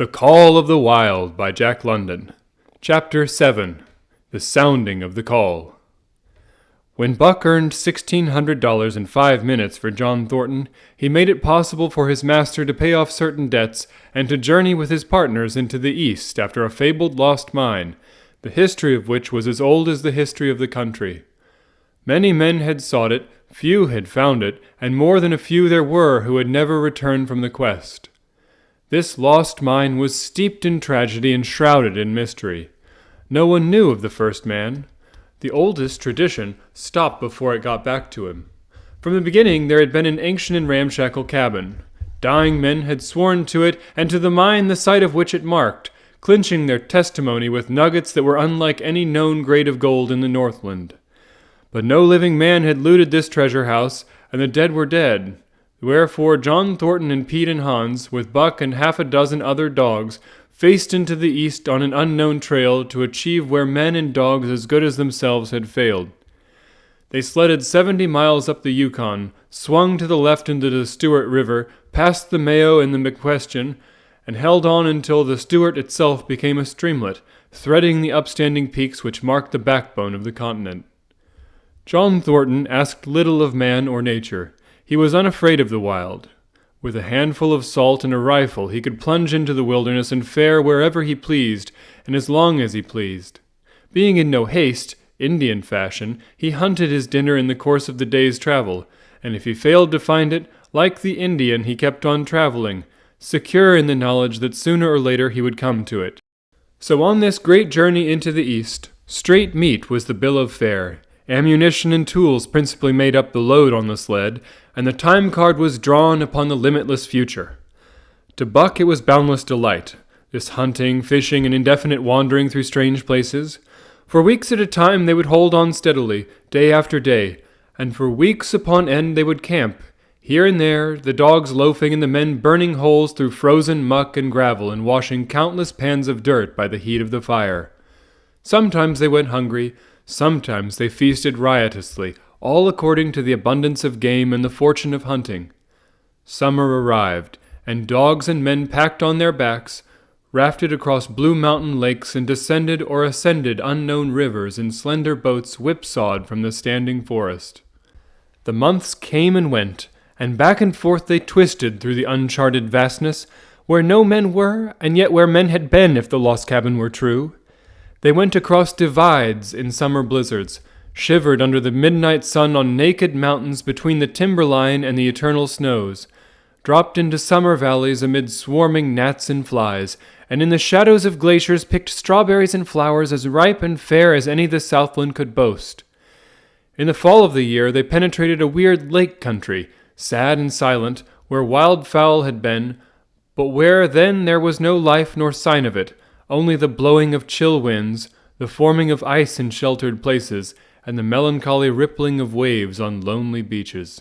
The Call of the Wild by Jack London. Chapter 7. The Sounding of the Call. When Buck earned $1,600 in 5 minutes for John Thornton, he made it possible for his master to pay off certain debts and to journey with his partners into the East after a fabled lost mine, the history of which was as old as the history of the country. Many men had sought it, few had found it, and more than a few there were who had never returned from the quest. This lost mine was steeped in tragedy and shrouded in mystery. No one knew of the first man. The oldest tradition stopped before it got back to him. From the beginning there had been an ancient and ramshackle cabin. Dying men had sworn to it and to the mine the site of which it marked, clinching their testimony with nuggets that were unlike any known grade of gold in the Northland. But no living man had looted this treasure house, and the dead were dead. Wherefore John Thornton and Pete and Hans, with Buck and half a dozen other dogs, faced into the east on an unknown trail to achieve where men and dogs as good as themselves had failed. They sledded 70 miles up the Yukon, swung to the left into the Stewart River, passed the Mayo and the McQuestion, and held on until the Stewart itself became a streamlet, threading the upstanding peaks which marked the backbone of the continent. John Thornton asked little of man or nature. He was unafraid of the wild. With a handful of salt and a rifle, he could plunge into the wilderness and fare wherever he pleased, and as long as he pleased. Being in no haste, Indian fashion, he hunted his dinner in the course of the day's travel, and if he failed to find it, like the Indian, he kept on traveling, secure in the knowledge that sooner or later he would come to it. So on this great journey into the east, straight meat was the bill of fare. Ammunition and tools principally made up the load on the sled, and the time card was drawn upon the limitless future. To Buck it was boundless delight, this hunting, fishing, and indefinite wandering through strange places. For weeks at a time they would hold on steadily, day after day, and for weeks upon end they would camp, here and there, the dogs loafing and the men burning holes through frozen muck and gravel and washing countless pans of dirt by the heat of the fire. Sometimes they went hungry, sometimes they feasted riotously, all according to the abundance of game and the fortune of hunting. Summer arrived, and dogs and men packed on their backs, rafted across blue mountain lakes and descended or ascended unknown rivers in slender boats whipsawed from the standing forest. The months came and went, and back and forth they twisted through the uncharted vastness, where no men were, and yet where men had been if the lost cabin were true. They went across divides in summer blizzards, shivered under the midnight sun on naked mountains between the timberline and the eternal snows, dropped into summer valleys amid swarming gnats and flies, and in the shadows of glaciers picked strawberries and flowers as ripe and fair as any the Southland could boast. In the fall of the year they penetrated a weird lake country, sad and silent, where wildfowl had been, but where then there was no life nor sign of it, only the blowing of chill winds, the forming of ice in sheltered places, and the melancholy rippling of waves on lonely beaches.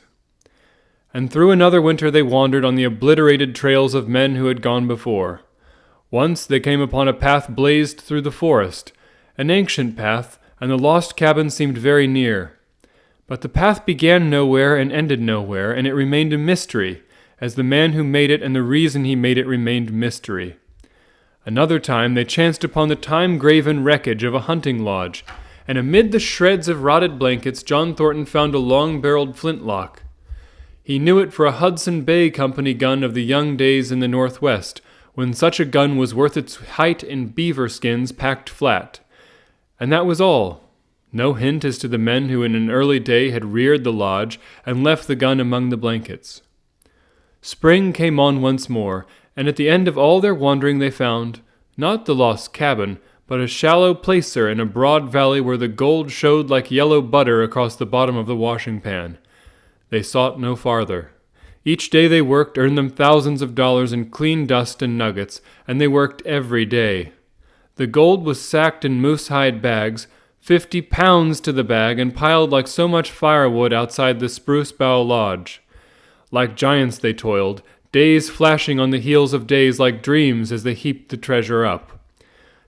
And through another winter they wandered on the obliterated trails of men who had gone before. Once they came upon a path blazed through the forest, an ancient path, and the lost cabin seemed very near. But the path began nowhere and ended nowhere, and it remained a mystery, as the man who made it and the reason he made it remained mystery. Another time they chanced upon the time-graven wreckage of a hunting lodge, and amid the shreds of rotted blankets John Thornton found a long-barreled flintlock. He knew it for a Hudson Bay Company gun of the young days in the Northwest, when such a gun was worth its height in beaver skins packed flat. And that was all. No hint as to the men who in an early day had reared the lodge and left the gun among the blankets. Spring came on once more, and at the end of all their wandering they found, not the lost cabin, but a shallow placer in a broad valley where the gold showed like yellow butter across the bottom of the washing pan. They sought no farther. Each day they worked earned them thousands of dollars in clean dust and nuggets, and they worked every day. The gold was sacked in moose-hide bags, 50 pounds to the bag, and piled like so much firewood outside the Spruce Bough Lodge. Like giants they toiled, days flashing on the heels of days like dreams as they heaped the treasure up.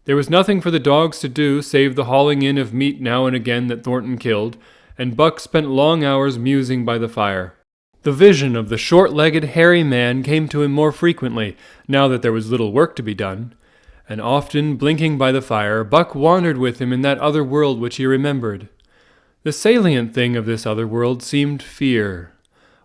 There was nothing for the dogs to do save the hauling in of meat now and again that Thornton killed, and Buck spent long hours musing by the fire. The vision of the short-legged hairy man came to him more frequently, now that there was little work to be done, and often, blinking by the fire, Buck wandered with him in that other world which he remembered. The salient thing of this other world seemed fear.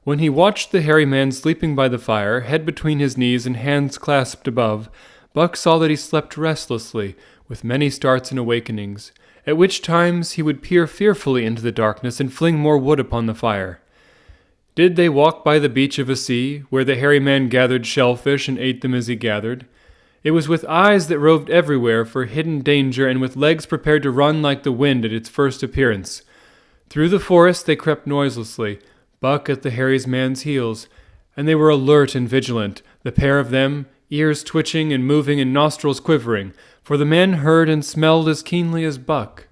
When he watched the hairy man sleeping by the fire, head between his knees and hands clasped above, Buck saw that he slept restlessly, with many starts and awakenings, at which times he would peer fearfully into the darkness and fling more wood upon the fire. Did they walk by the beach of a sea, where the hairy man gathered shellfish and ate them as he gathered? It was with eyes that roved everywhere for hidden danger and with legs prepared to run like the wind at its first appearance. Through the forest they crept noiselessly, Buck at the hairy man's heels, and they were alert and vigilant, the pair of them, ears twitching and moving and nostrils quivering, for the man heard and smelled as keenly as Buck.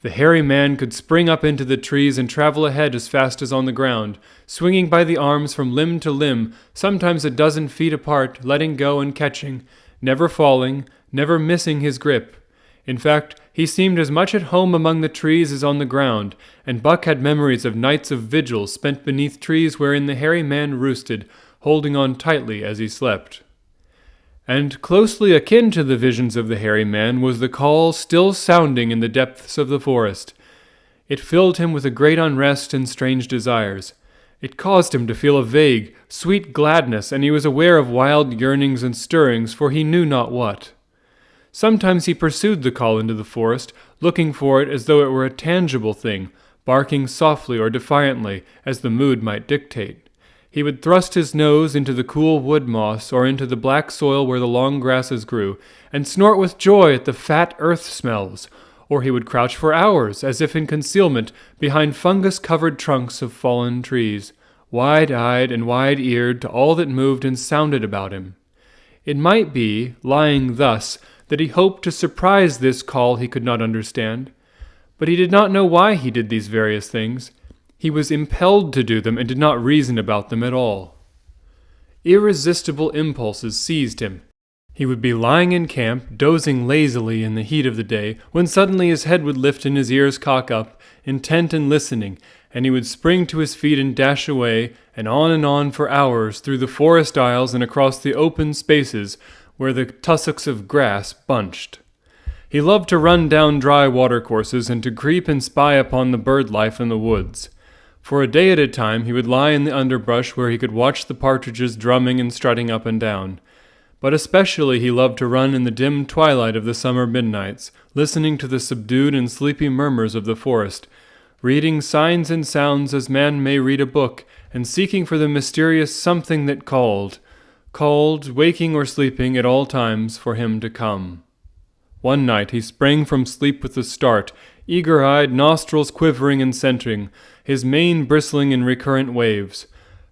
The hairy man could spring up into the trees and travel ahead as fast as on the ground, swinging by the arms from limb to limb, sometimes a dozen feet apart, letting go and catching, never falling, never missing his grip. In fact, he seemed as much at home among the trees as on the ground, and Buck had memories of nights of vigil spent beneath trees wherein the hairy man roosted, holding on tightly as he slept. And closely akin to the visions of the hairy man was the call still sounding in the depths of the forest. It filled him with a great unrest and strange desires. It caused him to feel a vague, sweet gladness, and he was aware of wild yearnings and stirrings, for he knew not what. Sometimes he pursued the call into the forest, looking for it as though it were a tangible thing, barking softly or defiantly, as the mood might dictate. He would thrust his nose into the cool wood moss or into the black soil where the long grasses grew, and snort with joy at the fat earth smells, or he would crouch for hours, as if in concealment, behind fungus-covered trunks of fallen trees, wide-eyed and wide-eared to all that moved and sounded about him. It might be, lying thus, that he hoped to surprise this call he could not understand, but he did not know why he did these various things. He was impelled to do them and did not reason about them at all. Irresistible impulses seized him. He would be lying in camp, dozing lazily in the heat of the day, when suddenly his head would lift and his ears cock up, intent and listening, and he would spring to his feet and dash away, and on for hours, through the forest aisles and across the open spaces where the tussocks of grass bunched. He loved to run down dry watercourses and to creep and spy upon the bird life in the woods. For a day at a time he would lie in the underbrush where he could watch the partridges drumming and strutting up and down. But especially he loved to run in the dim twilight of the summer midnights, listening to the subdued and sleepy murmurs of the forest, reading signs and sounds as man may read a book, and seeking for the mysterious something that called, waking or sleeping at all times, for him to come. One night he sprang from sleep with a start, eager-eyed, nostrils quivering and scenting, his mane bristling in recurrent waves.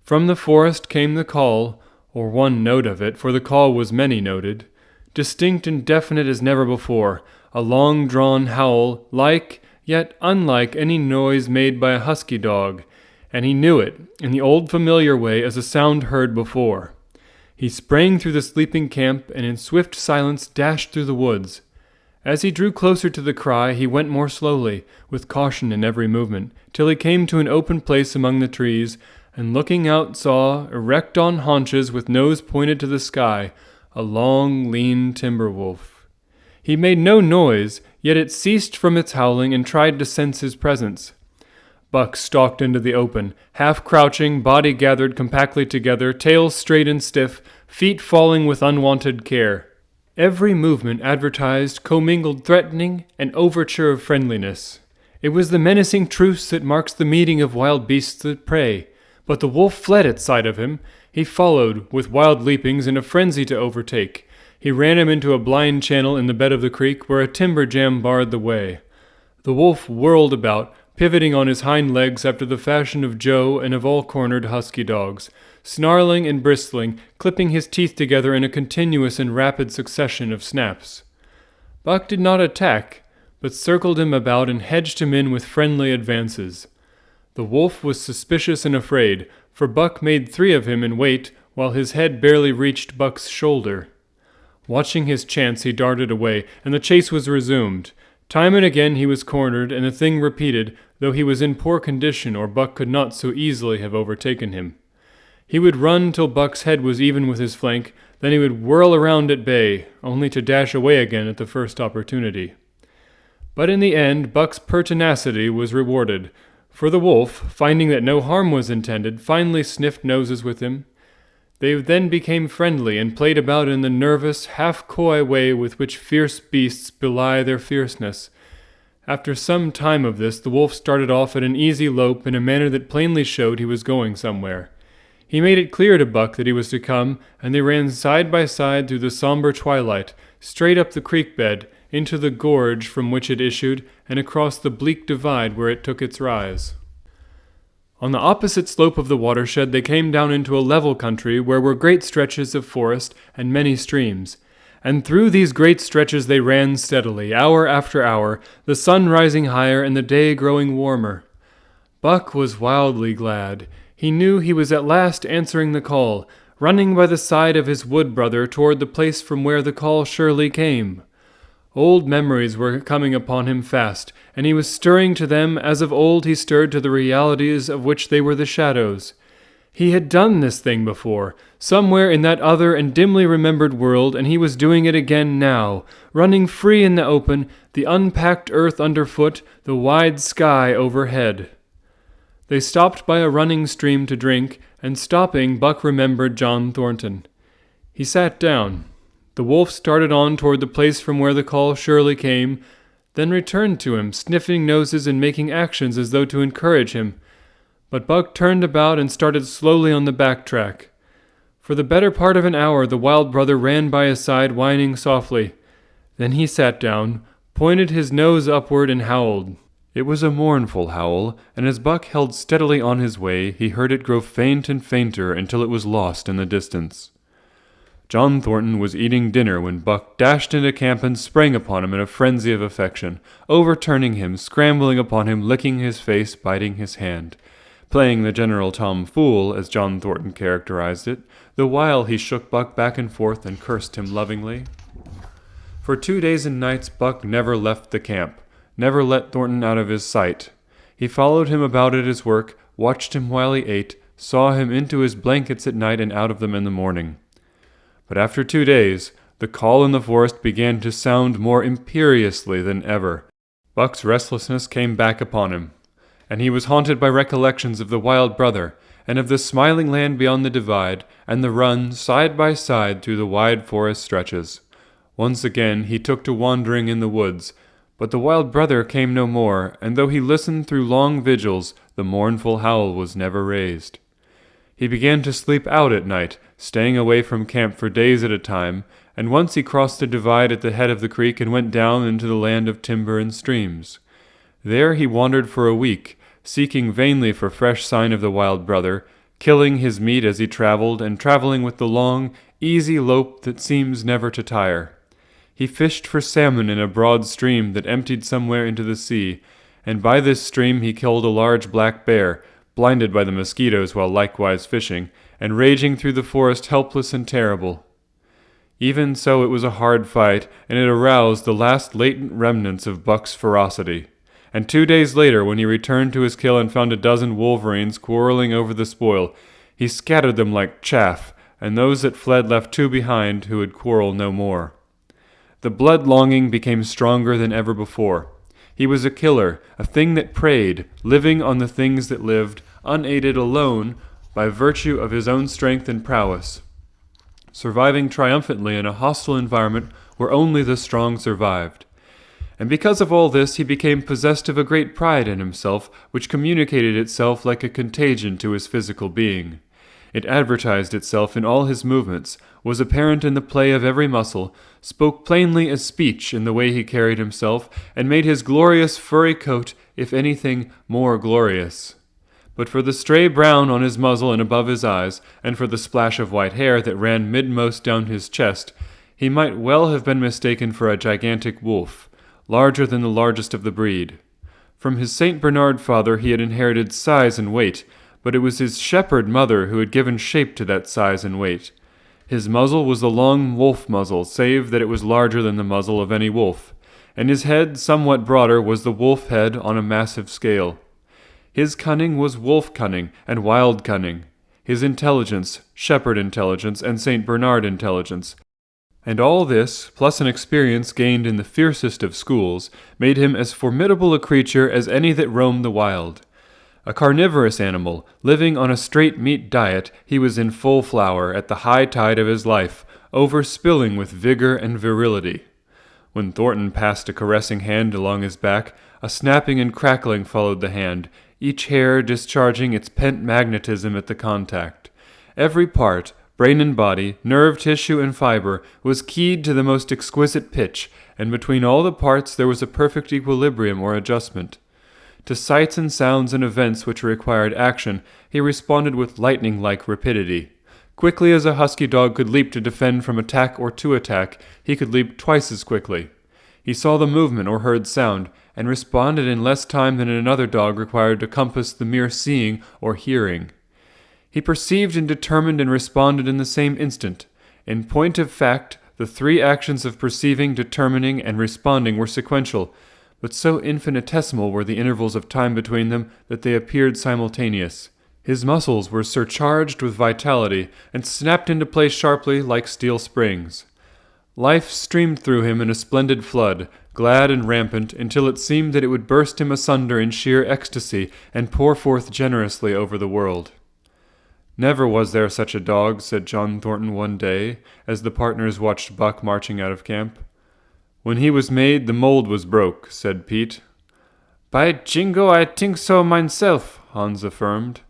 From the forest came the call, or one note of it, for the call was many-noted, distinct and definite as never before, a long-drawn howl, like, yet unlike any noise made by a husky dog, and he knew it, in the old familiar way, as a sound heard before. He sprang through the sleeping camp, and in swift silence dashed through the woods. As he drew closer to the cry, he went more slowly, with caution in every movement, till he came to an open place among the trees, and looking out saw, erect on haunches with nose pointed to the sky, a long, lean timber wolf. He made no noise, yet it ceased from its howling and tried to sense his presence. Buck stalked into the open, half crouching, body gathered compactly together, tail straight and stiff, feet falling with unwonted care. Every movement advertised commingled threatening and overture of friendliness. It was the menacing truce that marks the meeting of wild beasts that prey. But the wolf fled at sight of him. He followed, with wild leapings, in a frenzy to overtake. He ran him into a blind channel in the bed of the creek, where a timber jam barred the way. The wolf whirled about, pivoting on his hind legs after the fashion of Joe and of all cornered husky dogs, snarling and bristling, clipping his teeth together in a continuous and rapid succession of snaps. Buck did not attack, but circled him about and hedged him in with friendly advances. The wolf was suspicious and afraid, for Buck made 3 of him in wait, while his head barely reached Buck's shoulder. Watching his chance, he darted away, and the chase was resumed. Time and again he was cornered, and the thing repeated, though he was in poor condition or Buck could not so easily have overtaken him. He would run till Buck's head was even with his flank, then he would whirl around at bay, only to dash away again at the first opportunity. But in the end, Buck's pertinacity was rewarded, for the wolf, finding that no harm was intended, finally sniffed noses with him. They then became friendly and played about in the nervous, half-coy way with which fierce beasts belie their fierceness. After some time of this, the wolf started off at an easy lope in a manner that plainly showed he was going somewhere. He made it clear to Buck that he was to come, and they ran side by side through the somber twilight, straight up the creek bed, into the gorge from which it issued, and across the bleak divide where it took its rise. On the opposite slope of the watershed they came down into a level country where were great stretches of forest and many streams. And through these great stretches they ran steadily, hour after hour, the sun rising higher and the day growing warmer. Buck was wildly glad. He knew he was at last answering the call, running by the side of his wood brother toward the place from where the call surely came. Old memories were coming upon him fast, and he was stirring to them as of old he stirred to the realities of which they were the shadows. He had done this thing before, somewhere in that other and dimly remembered world, and he was doing it again now, running free in the open, the unpacked earth underfoot, the wide sky overhead. They stopped by a running stream to drink, and stopping, Buck remembered John Thornton. He sat down. The wolf started on toward the place from where the call surely came, then returned to him, sniffing noses and making actions as though to encourage him. But Buck turned about and started slowly on the back track. For the better part of an hour the wild brother ran by his side, whining softly. Then he sat down, pointed his nose upward, and howled. It was a mournful howl, and as Buck held steadily on his way, he heard it grow faint and fainter until it was lost in the distance. John Thornton was eating dinner when Buck dashed into camp and sprang upon him in a frenzy of affection, overturning him, scrambling upon him, licking his face, biting his hand, playing the general tomfool, as John Thornton characterized it, the while he shook Buck back and forth and cursed him lovingly. For 2 days and nights Buck never left the camp, never let Thornton out of his sight. He followed him about at his work, watched him while he ate, saw him into his blankets at night and out of them in the morning. But after 2 days, the call in the forest began to sound more imperiously than ever. Buck's restlessness came back upon him, and he was haunted by recollections of the wild brother, and of the smiling land beyond the divide, and the run side by side through the wide forest stretches. Once again he took to wandering in the woods, but the wild brother came no more, and though he listened through long vigils, the mournful howl was never raised. He began to sleep out at night, staying away from camp for days at a time, and once he crossed the divide at the head of the creek and went down into the land of timber and streams. There he wandered for a week, seeking vainly for fresh sign of the wild brother, killing his meat as he traveled, and traveling with the long, easy lope that seems never to tire. He fished for salmon in a broad stream that emptied somewhere into the sea, and by this stream he killed a large black bear, blinded by the mosquitoes while likewise fishing, and raging through the forest helpless and terrible. Even so it was a hard fight, and it aroused the last latent remnants of Buck's ferocity. And 2 days later, when he returned to his kill and found a dozen wolverines quarreling over the spoil, he scattered them like chaff, and those that fled left 2 behind who would quarrel no more. The blood-longing became stronger than ever before. He was a killer, a thing that preyed, living on the things that lived, unaided alone by virtue of his own strength and prowess, surviving triumphantly in a hostile environment where only the strong survived. And because of all this, he became possessed of a great pride in himself, which communicated itself like a contagion to his physical being. It advertised itself in all his movements, was apparent in the play of every muscle, spoke plainly as speech in the way he carried himself, and made his glorious furry coat, if anything, more glorious. But for the stray brown on his muzzle and above his eyes, and for the splash of white hair that ran midmost down his chest, he might well have been mistaken for a gigantic wolf, larger than the largest of the breed. From his St. Bernard father he had inherited size and weight, but it was his shepherd mother who had given shape to that size and weight. His muzzle was the long wolf muzzle, save that it was larger than the muzzle of any wolf, and his head, somewhat broader, was the wolf head on a massive scale. His cunning was wolf cunning and wild cunning, his intelligence, shepherd intelligence, and St. Bernard intelligence. And all this, plus an experience gained in the fiercest of schools, made him as formidable a creature as any that roamed the wild. A carnivorous animal, living on a straight meat diet, he was in full flower at the high tide of his life, overspilling with vigor and virility. When Thornton passed a caressing hand along his back, a snapping and crackling followed the hand, each hair discharging its pent magnetism at the contact. Every part, brain and body, nerve tissue and fiber, was keyed to the most exquisite pitch, and between all the parts there was a perfect equilibrium or adjustment. To sights and sounds and events which required action, he responded with lightning-like rapidity. Quickly as a husky dog could leap to defend from attack or to attack, he could leap twice as quickly. He saw the movement or heard sound, and responded in less time than another dog required to compass the mere seeing or hearing. He perceived and determined and responded in the same instant. In point of fact, the three actions of perceiving, determining, and responding were sequential, but so infinitesimal were the intervals of time between them that they appeared simultaneous. His muscles were surcharged with vitality and snapped into place sharply like steel springs. Life streamed through him in a splendid flood, glad and rampant, until it seemed that it would burst him asunder in sheer ecstasy and pour forth generously over the world. "Never was there such a dog," said John Thornton one day, as the partners watched Buck marching out of camp. "When he was made, the mold was broke," said Pete. "By jingo, I think so myself," Hans affirmed.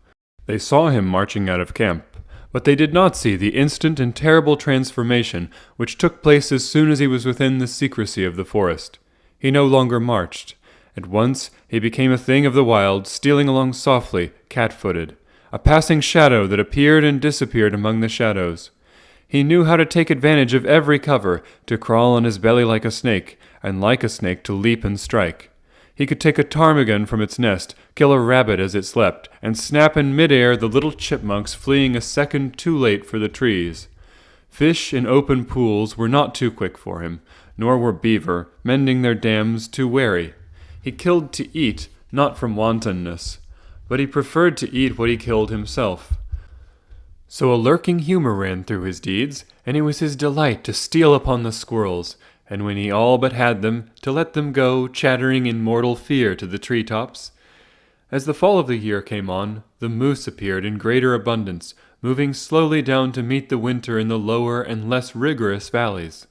They saw him marching out of camp, but they did not see the instant and terrible transformation which took place as soon as he was within the secrecy of the forest. He no longer marched. At once he became a thing of the wild, stealing along softly, cat-footed, a passing shadow that appeared and disappeared among the shadows. He knew how to take advantage of every cover, to crawl on his belly like a snake, and like a snake to leap and strike. He could take a ptarmigan from its nest, kill a rabbit as it slept, and snap in mid-air the little chipmunks fleeing a second too late for the trees. Fish in open pools were not too quick for him, nor were beaver, mending their dams, too wary. He killed to eat, not from wantonness, but he preferred to eat what he killed himself. So a lurking humor ran through his deeds, and it was his delight to steal upon the squirrels, and when he all but had them, to let them go, chattering in mortal fear to the tree-tops. As the fall of the year came on, the moose appeared in greater abundance, moving slowly down to meet the winter in the lower and less rigorous valleys.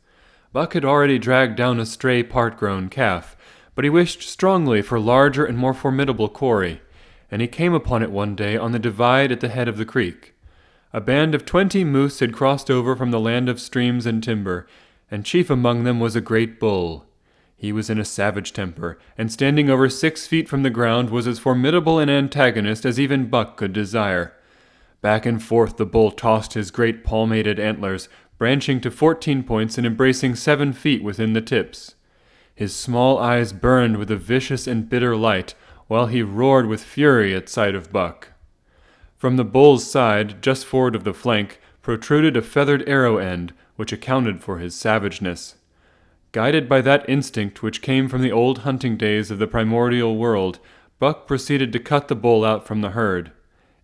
Buck had already dragged down a stray part-grown calf, but he wished strongly for larger and more formidable quarry, and he came upon it one day on the divide at the head of the creek. A band of 20 moose had crossed over from the land of streams and timber, and chief among them was a great bull. He was in a savage temper, and standing over 6 feet from the ground was as formidable an antagonist as even Buck could desire. Back and forth the bull tossed his great palmated antlers, branching to 14 points and embracing 7 feet within the tips. His small eyes burned with a vicious and bitter light, while he roared with fury at sight of Buck. From the bull's side, just forward of the flank, protruded a feathered arrow end, which accounted for his savageness. Guided by that instinct which came from the old hunting days of the primordial world, Buck proceeded to cut the bull out from the herd.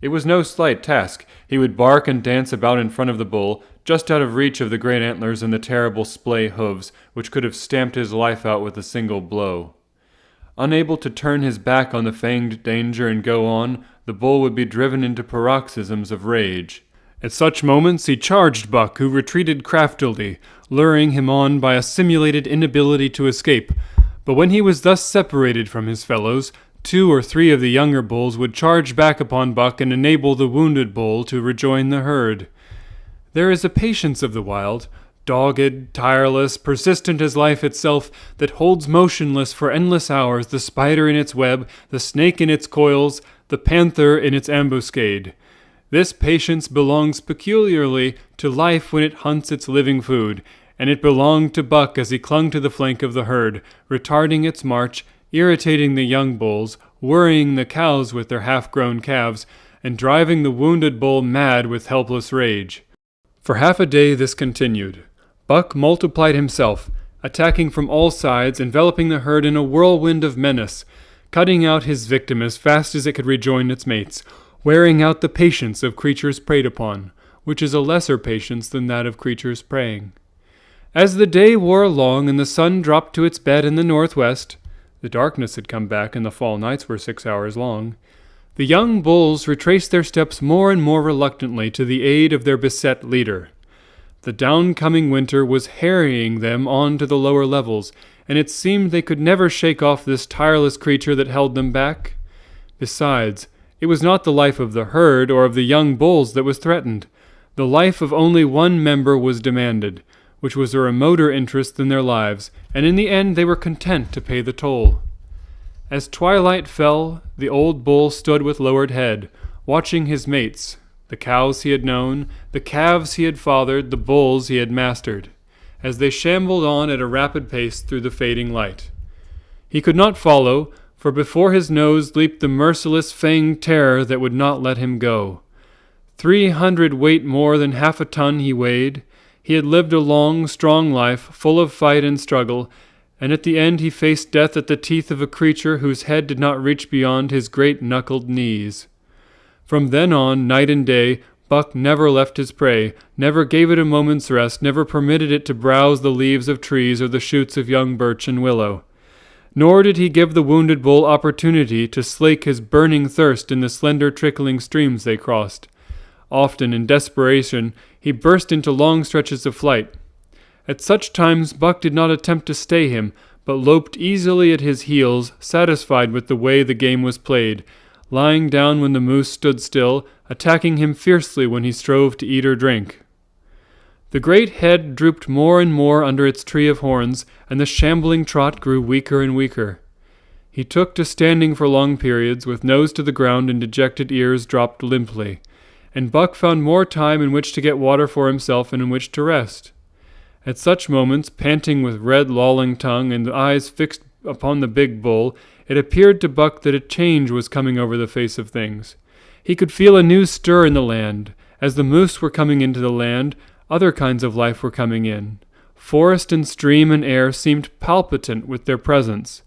It was no slight task. He would bark and dance about in front of the bull, just out of reach of the great antlers and the terrible splay hooves, which could have stamped his life out with a single blow. Unable to turn his back on the fanged danger and go on, the bull would be driven into paroxysms of rage. At such moments he charged Buck, who retreated craftily, luring him on by a simulated inability to escape. But when he was thus separated from his fellows, 2 or 3 of the younger bulls would charge back upon Buck and enable the wounded bull to rejoin the herd. There is a patience of the wild, dogged, tireless, persistent as life itself, that holds motionless for endless hours the spider in its web, the snake in its coils, the panther in its ambuscade. This patience belongs peculiarly to life when it hunts its living food, and it belonged to Buck as he clung to the flank of the herd, retarding its march, irritating the young bulls, worrying the cows with their half-grown calves, and driving the wounded bull mad with helpless rage. For half a day this continued. Buck multiplied himself, attacking from all sides, enveloping the herd in a whirlwind of menace, cutting out his victim as fast as it could rejoin its mates, wearing out the patience of creatures preyed upon, which is a lesser patience than that of creatures preying. As the day wore along and the sun dropped to its bed in the northwest, the darkness had come back and the fall nights were 6 hours long, the young bulls retraced their steps more and more reluctantly to the aid of their beset leader. The downcoming winter was harrying them on to the lower levels, and it seemed they could never shake off this tireless creature that held them back. Besides, it was not the life of the herd or of the young bulls that was threatened. The life of only one member was demanded, which was a remoter interest than their lives, and in the end they were content to pay the toll. As twilight fell, the old bull stood with lowered head, watching his mates, the cows he had known, the calves he had fathered, the bulls he had mastered, as they shambled on at a rapid pace through the fading light. He could not follow, for before his nose leaped the merciless fanged terror that would not let him go. 300 weight more than half a ton he weighed. He had lived a long, strong life, full of fight and struggle, and at the end he faced death at the teeth of a creature whose head did not reach beyond his great knuckled knees. From then on, night and day, Buck never left his prey, never gave it a moment's rest, never permitted it to browse the leaves of trees or the shoots of young birch and willow. Nor did he give the wounded bull opportunity to slake his burning thirst in the slender trickling streams they crossed. Often, in desperation, he burst into long stretches of flight. At such times Buck did not attempt to stay him, but loped easily at his heels, satisfied with the way the game was played, lying down when the moose stood still, attacking him fiercely when he strove to eat or drink. The great head drooped more and more under its tree of horns, and the shambling trot grew weaker and weaker. He took to standing for long periods, with nose to the ground and dejected ears dropped limply, and Buck found more time in which to get water for himself and in which to rest. At such moments, panting with red lolling tongue and eyes fixed upon the big bull, it appeared to Buck that a change was coming over the face of things. He could feel a new stir in the land. As the moose were coming into the land, other kinds of life were coming in. Forest and stream and air seemed palpitant with their presence.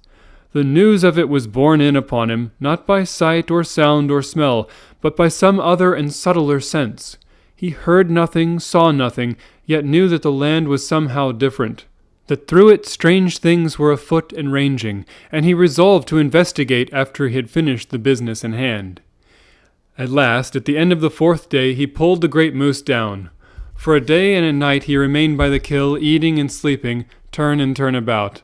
The news of it was borne in upon him, not by sight or sound or smell, but by some other and subtler sense. He heard nothing, saw nothing, yet knew that the land was somehow different, that through it strange things were afoot and ranging, and he resolved to investigate after he had finished the business in hand. At last, at the end of the 4th day, he pulled the great moose down. For a day and a night he remained by the kill, eating and sleeping, turn and turn about.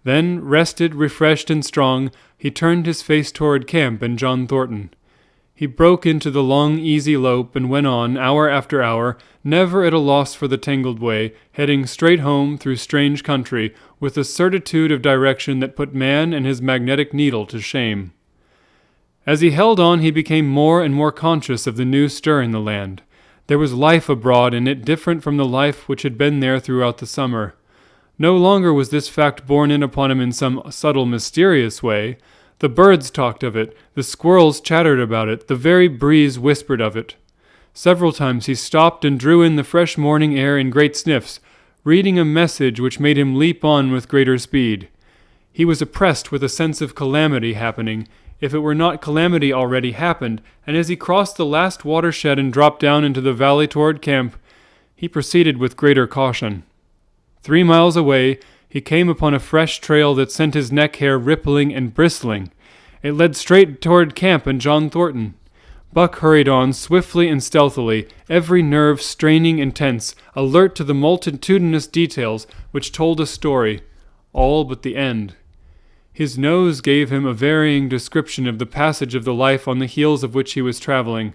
Then, rested, refreshed, and strong, he turned his face toward camp and John Thornton. He broke into the long, easy lope and went on, hour after hour, never at a loss for the tangled way, heading straight home through strange country, with a certitude of direction that put man and his magnetic needle to shame. As he held on, he became more and more conscious of the new stir in the land. There was life abroad in it different from the life which had been there throughout the summer. No longer was this fact borne in upon him in some subtle, mysterious way. The birds talked of it, the squirrels chattered about it, the very breeze whispered of it. Several times he stopped and drew in the fresh morning air in great sniffs, reading a message which made him leap on with greater speed. He was oppressed with a sense of calamity happening, if it were not calamity already happened, and as he crossed the last watershed and dropped down into the valley toward camp, he proceeded with greater caution. 3 miles away, he came upon a fresh trail that sent his neck hair rippling and bristling. It led straight toward camp and John Thornton. Buck hurried on swiftly and stealthily, every nerve straining and tense, alert to the multitudinous details which told a story, all but the end. His nose gave him a varying description of the passage of the life on the heels of which he was traveling.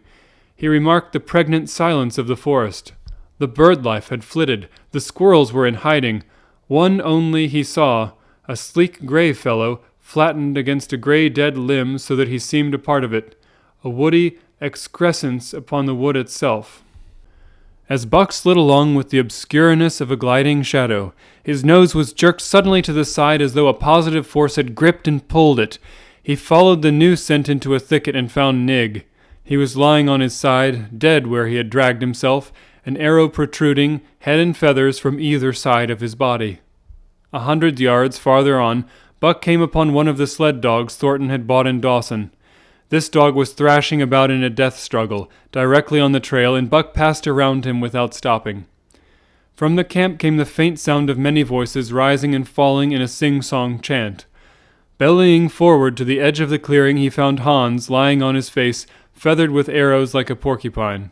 He remarked the pregnant silence of the forest. The bird life had flitted, the squirrels were in hiding. One only he saw, a sleek gray fellow, flattened against a gray dead limb so that he seemed a part of it, a woody excrescence upon the wood itself. As Buck slid along with the obscureness of a gliding shadow, his nose was jerked suddenly to the side as though a positive force had gripped and pulled it. He followed the new scent into a thicket and found Nig. He was lying on his side, dead where he had dragged himself, an arrow protruding, head and feathers, from either side of his body. 100 yards farther on, Buck came upon one of the sled dogs Thornton had bought in Dawson. This dog was thrashing about in a death struggle, directly on the trail, and Buck passed around him without stopping. From the camp came the faint sound of many voices rising and falling in a sing-song chant. Bellying forward to the edge of the clearing, he found Hans lying on his face, feathered with arrows like a porcupine.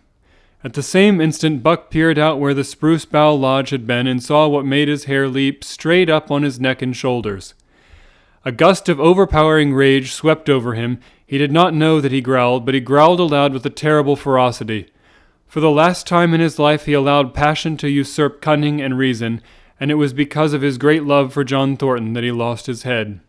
At the same instant, Buck peered out where the spruce bough lodge had been and saw what made his hair leap straight up on his neck and shoulders. A gust of overpowering rage swept over him. He did not know that he growled, but he growled aloud with a terrible ferocity. For the last time in his life he allowed passion to usurp cunning and reason, and it was because of his great love for John Thornton that he lost his head.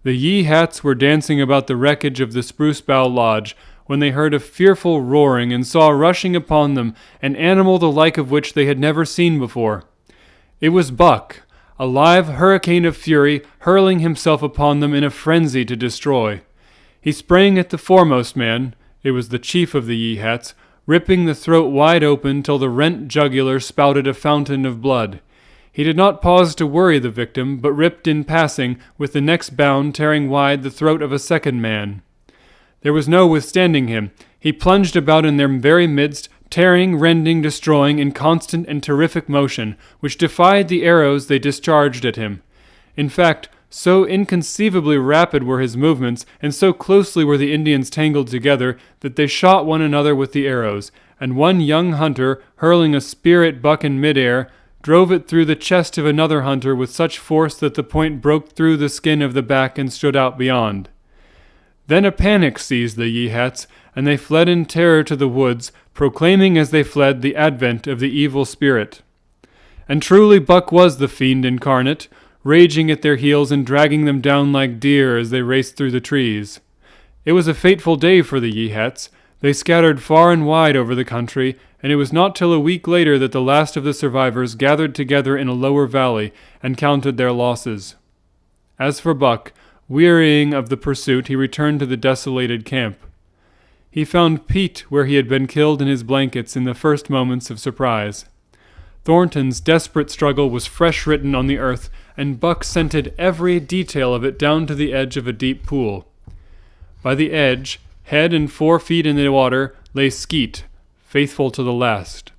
The Yeehats were dancing about the wreckage of the Spruce Bough Lodge when they heard a fearful roaring and saw rushing upon them an animal the like of which they had never seen before. It was Buck, a live hurricane of fury, hurling himself upon them in a frenzy to destroy. He sprang at the foremost man, it was the chief of the Yeehats, ripping the throat wide open till the rent jugular spouted a fountain of blood. He did not pause to worry the victim, but ripped in passing, with the next bound tearing wide the throat of a second man. There was no withstanding him. He plunged about in their very midst, tearing, rending, destroying in constant and terrific motion, which defied the arrows they discharged at him. In fact, so inconceivably rapid were his movements, and so closely were the Indians tangled together, that they shot one another with the arrows, and one young hunter, hurling a spear at Buck in midair, drove it through the chest of another hunter with such force that the point broke through the skin of the back and stood out beyond. Then a panic seized the Yeehats, and they fled in terror to the woods, proclaiming as they fled the advent of the evil spirit. And truly Buck was the fiend incarnate, raging at their heels and dragging them down like deer as they raced through the trees. It was a fateful day for the Yeehats. They scattered far and wide over the country, and it was not till a week later that the last of the survivors gathered together in a lower valley and counted their losses. As for Buck, wearying of the pursuit, he returned to the desolated camp. He found Pete where he had been killed in his blankets in the first moments of surprise. Thornton's desperate struggle was fresh written on the earth, and Buck scented every detail of it down to the edge of a deep pool. By the edge, head and 4 feet in the water, lay Skeet, faithful to the last.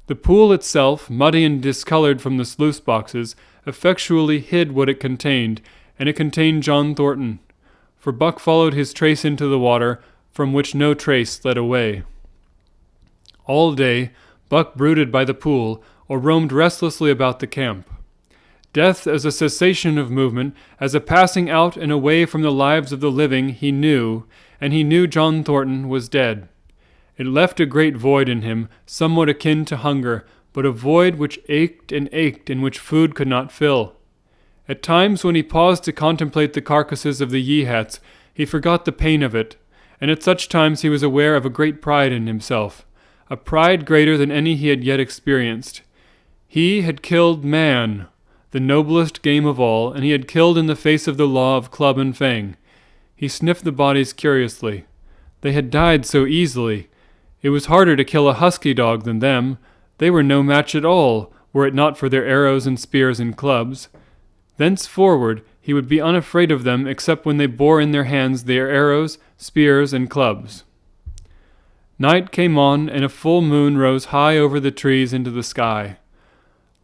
The pool itself, muddy and discolored from the sluice boxes, effectually hid what it contained, and it contained John Thornton, for Buck followed his trace into the water, from which no trace led away. All day, Buck brooded by the pool, or roamed restlessly about the camp. Death as a cessation of movement, as a passing out and away from the lives of the living, he knew, and he knew John Thornton was dead. It left a great void in him, somewhat akin to hunger, but a void which ached and which food could not fill. At times when he paused to contemplate the carcasses of the Yeehats, he forgot the pain of it, and at such times he was aware of a great pride in himself, a pride greater than any he had yet experienced. He had killed man, the noblest game of all, and he had killed in the face of the law of club and fang. He sniffed the bodies curiously. They had died so easily. It was harder to kill a husky dog than them. They were no match at all, were it not for their arrows and spears and clubs. Thenceforward he would be unafraid of them except when they bore in their hands their arrows, spears, and clubs. Night came on, and a full moon rose high over the trees into the sky,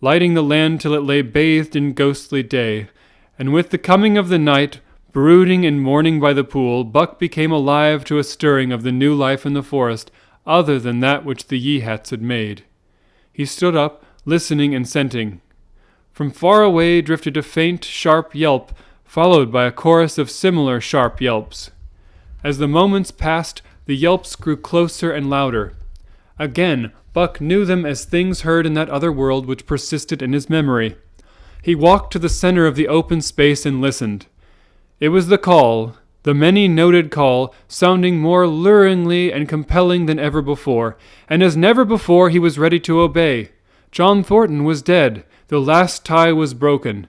lighting the land till it lay bathed in ghostly day, and with the coming of the night, brooding and mourning by the pool, Buck became alive to a stirring of the new life in the forest other than that which the Yeehats had made. He stood up, listening and scenting. From far away drifted a faint, sharp yelp, followed by a chorus of similar sharp yelps. As the moments passed, the yelps grew closer and louder. Again, Buck knew them as things heard in that other world which persisted in his memory. He walked to the center of the open space and listened. It was the call, the many-noted call, sounding more luringly and compelling than ever before, and as never before he was ready to obey. John Thornton was dead. The last tie was broken.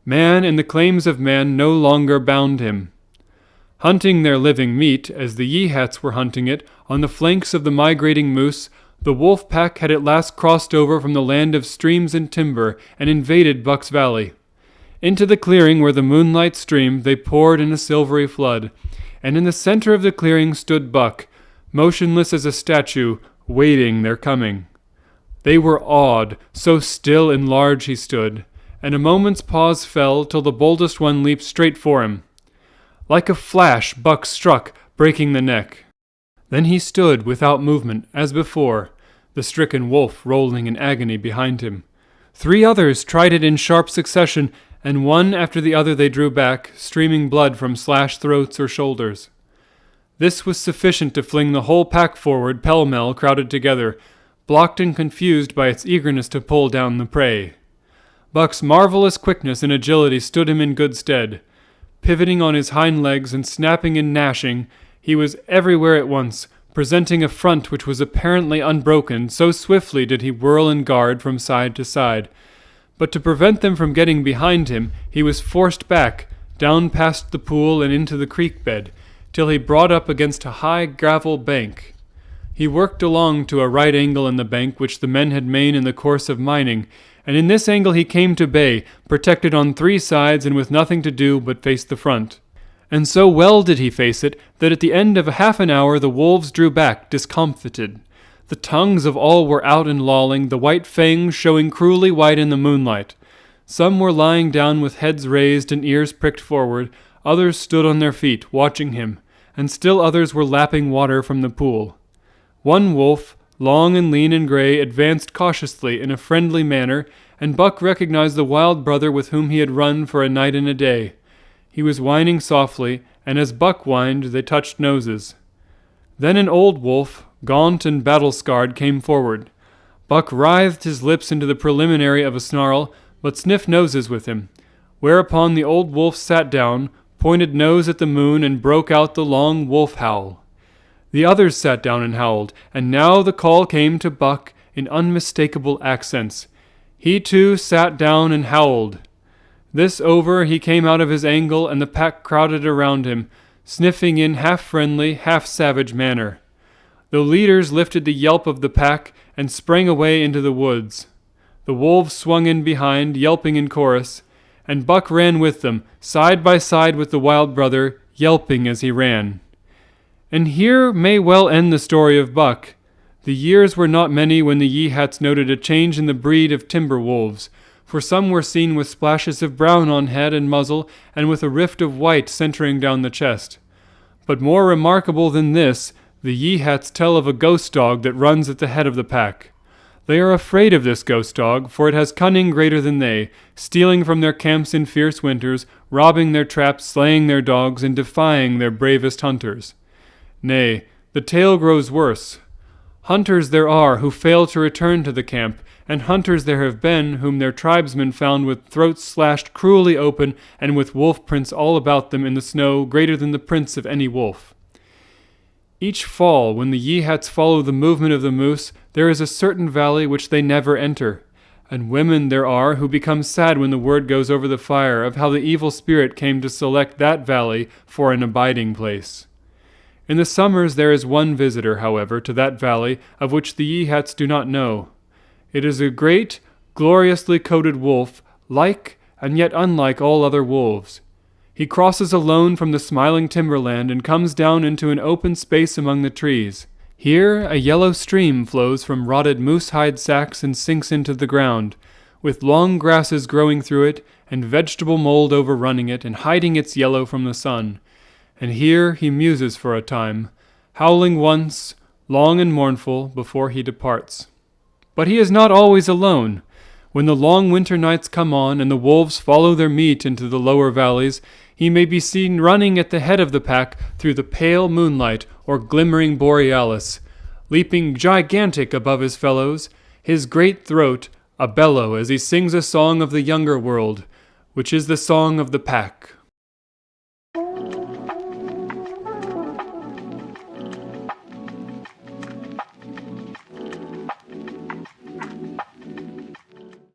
Man and the claims of man no longer bound him. Hunting their living meat, as the Yeehats were hunting it, on the flanks of the migrating moose, the wolf pack had at last crossed over from the land of streams and timber and invaded Buck's Valley. Into the clearing where the moonlight streamed they poured in a silvery flood, and in the center of the clearing stood Buck, motionless as a statue, waiting their coming. They were awed, so still and large he stood, and a moment's pause fell till the boldest one leaped straight for him. Like a flash Buck struck, breaking the neck. Then he stood without movement, as before, the stricken wolf rolling in agony behind him. 3 others tried it in sharp succession, and one after the other they drew back, streaming blood from slashed throats or shoulders. This was sufficient to fling the whole pack forward, pell-mell, crowded together, blocked and confused by its eagerness to pull down the prey. Buck's marvelous quickness and agility stood him in good stead. Pivoting on his hind legs and snapping and gnashing, he was everywhere at once, presenting a front which was apparently unbroken, so swiftly did he whirl and guard from side to side. But to prevent them from getting behind him, he was forced back, down past the pool and into the creek bed, till he brought up against a high gravel bank. He worked along to a right angle in the bank which the men had made in the course of mining, and in this angle he came to bay, protected on 3 sides and with nothing to do but face the front. And so well did he face it, that at the end of half an hour the wolves drew back, discomfited. The tongues of all were out and lolling, the white fangs showing cruelly white in the moonlight. Some were lying down with heads raised and ears pricked forward, others stood on their feet, watching him, and still others were lapping water from the pool. One wolf, long and lean and gray, advanced cautiously in a friendly manner, and Buck recognized the wild brother with whom he had run for a night and a day. He was whining softly, and as Buck whined, they touched noses. Then an old wolf, gaunt and battle-scarred, came forward. Buck writhed his lips into the preliminary of a snarl, but sniffed noses with him, whereupon the old wolf sat down, pointed nose at the moon, and broke out the long wolf howl. The others sat down and howled, and now the call came to Buck in unmistakable accents. He too sat down and howled. This over, he came out of his angle, and the pack crowded around him, sniffing in half-friendly, half-savage manner. The leaders lifted the yelp of the pack and sprang away into the woods. The wolves swung in behind, yelping in chorus, and Buck ran with them, side by side with the wild brother, yelping as he ran. And here may well end the story of Buck. The years were not many when the Yeehats noted a change in the breed of timber wolves, for some were seen with splashes of brown on head and muzzle, and with a rift of white centering down the chest. But more remarkable than this, the Yeehats tell of a ghost dog that runs at the head of the pack. They are afraid of this ghost dog, for it has cunning greater than they, stealing from their camps in fierce winters, robbing their traps, slaying their dogs, and defying their bravest hunters. Nay, the tale grows worse. Hunters there are who fail to return to the camp, and hunters there have been whom their tribesmen found with throats slashed cruelly open and with wolf prints all about them in the snow greater than the prints of any wolf. Each fall, when the Yeehats follow the movement of the moose, there is a certain valley which they never enter, and women there are who become sad when the word goes over the fire of how the evil spirit came to select that valley for an abiding place. In the summers there is one visitor, however, to that valley of which the Yeehats do not know. It is a great, gloriously coated wolf, like and yet unlike all other wolves. He crosses alone from the smiling timberland and comes down into an open space among the trees. Here a yellow stream flows from rotted moose-hide sacks and sinks into the ground, with long grasses growing through it and vegetable mold overrunning it and hiding its yellow from the sun. And here he muses for a time, howling once, long and mournful, before he departs. But he is not always alone. When the long winter nights come on and the wolves follow their meat into the lower valleys, he may be seen running at the head of the pack through the pale moonlight or glimmering borealis, leaping gigantic above his fellows, his great throat a bellow as he sings a song of the younger world, which is the song of the pack.